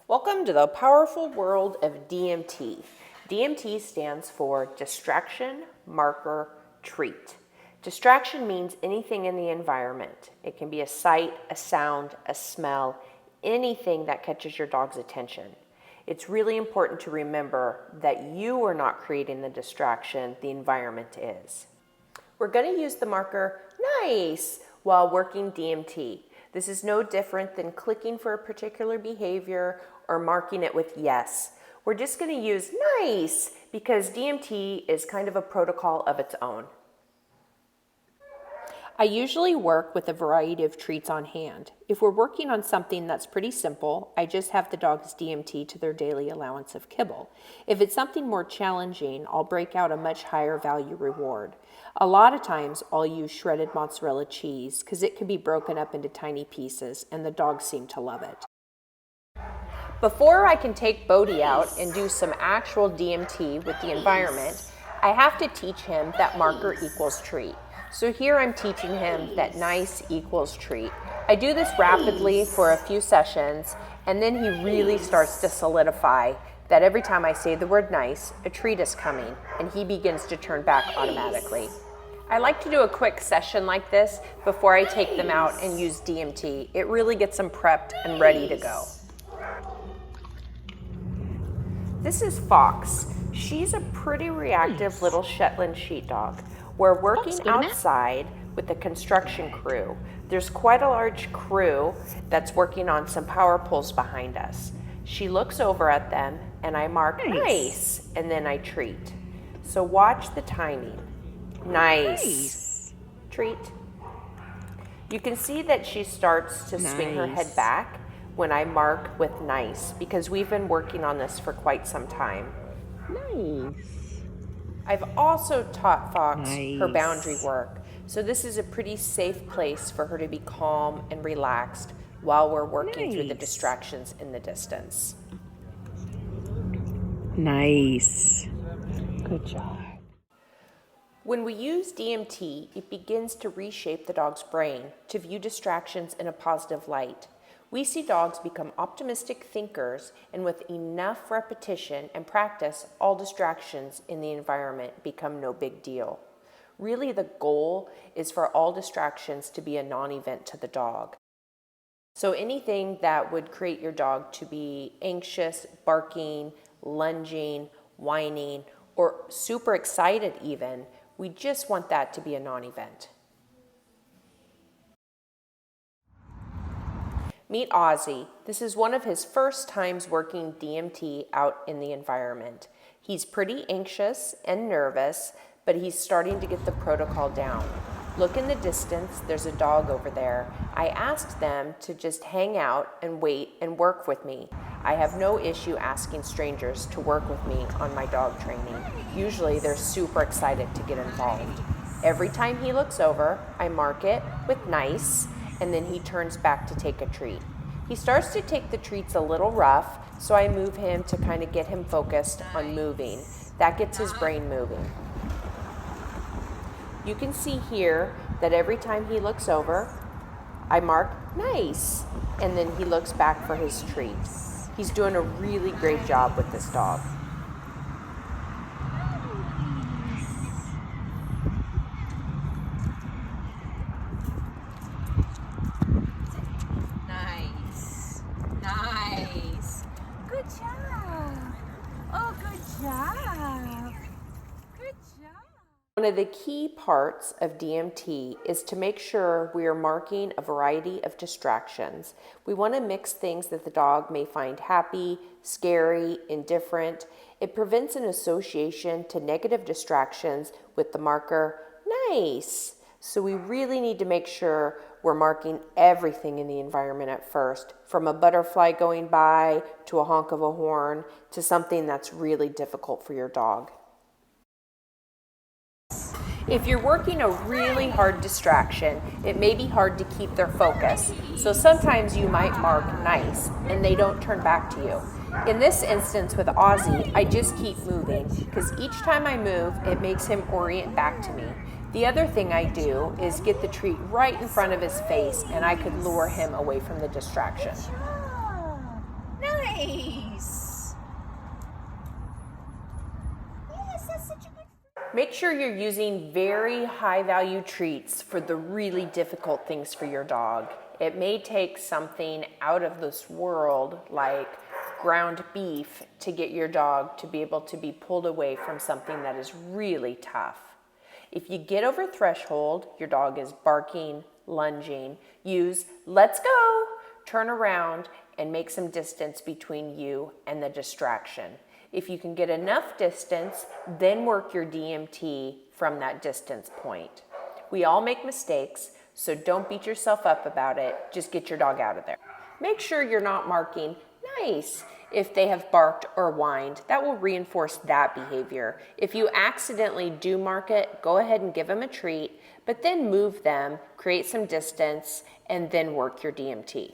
Welcome to the powerful world of DMT. DMT stands for Distraction, Marker, Treat. Distraction means anything in the environment. It can be a sight, a sound, a smell, anything that catches your dog's attention. It's really important to remember that you are not creating the distraction, the environment is. We're going to use the marker nice while working DMT. This is no different than clicking for a particular behavior or marking it with yes. We're just going to use nice because DMT is kind of a protocol of its own. I usually work with a variety of treats on hand. If we're working on something that's pretty simple, I just have the dogs DMT to their daily allowance of kibble. If it's something more challenging, I'll break out a much higher value reward. A lot of times I'll use shredded mozzarella cheese because it can be broken up into tiny pieces and the dogs seem to love it. Before I can take Bodhi out and do some actual DMT with the environment, I have to teach him that marker equals treat. So here I'm teaching him that nice equals treat. I do this rapidly for a few sessions, and then he really starts to solidify that every time I say the word nice, a treat is coming, and he begins to turn back automatically. I like to do a quick session like this before I take them out and use DMT. It really gets them prepped and ready to go. This is Fox. She's a pretty reactive little Shetland sheepdog. We're working outside with the construction crew. There's quite a large crew that's working on some power poles behind us. She looks over at them and I mark nice and then I treat. So watch the timing. Nice. Treat. You can see that she starts to swing her head back when I mark with nice because we've been working on this for quite some time. Nice. I've also taught Fox her boundary work, so this is a pretty safe place for her to be calm and relaxed while we're working through the distractions in the distance. Nice. Good job. When we use DMT, it begins to reshape the dog's brain to view distractions in a positive light. We see dogs become optimistic thinkers, and with enough repetition and practice, all distractions in the environment become no big deal. Really, the goal is for all distractions to be a non-event to the dog. So anything that would create your dog to be anxious, barking, lunging, whining, or super excited even, we just want that to be a non-event. Meet Ozzy. This is one of his first times working DMT out in the environment. He's pretty anxious and nervous, but he's starting to get the protocol down. Look in the distance, there's a dog over there. I asked them to just hang out and wait and work with me. I have no issue asking strangers to work with me on my dog training. Usually they're super excited to get involved. Every time he looks over, I mark it with nice, and then he turns back to take a treat. He starts to take the treats a little rough, so I move him to kind of get him focused on moving. That gets his brain moving. You can see here that every time he looks over, I mark nice, and then he looks back for his treat. He's doing a really great job with this dog. Nice. Good job. Oh, good job. Good job. One of the key parts of DMT is to make sure we are marking a variety of distractions. We want to mix things that the dog may find happy, scary, indifferent. It prevents an association to negative distractions with the marker nice. So we really need to make sure we're marking everything in the environment at first, from a butterfly going by to a honk of a horn to something that's really difficult for your dog. If you're working a really hard distraction, it may be hard to keep their focus. So sometimes you might mark nice and they don't turn back to you. In this instance with Ozzy, I just keep moving because each time I move, it makes him orient back to me. The other thing I do is get the treat right in front of his face and I could lure him away from the distraction. Nice. Nice. Yes, that's such a good. Make sure you're using very high value treats for the really difficult things for your dog. It may take something out of this world like ground beef to get your dog to be able to be pulled away from something that is really tough. If you get over threshold, your dog is barking, lunging, use let's go, turn around, and make some distance between you and the distraction. If you can get enough distance, then work your DMT from that distance point. We all make mistakes, so don't beat yourself up about it. Just get your dog out of there. Make sure you're not marking nice if they have barked or whined. That will reinforce that behavior. If you accidentally do mark it, go ahead and give them a treat, but then move them, create some distance, and then work your DMT.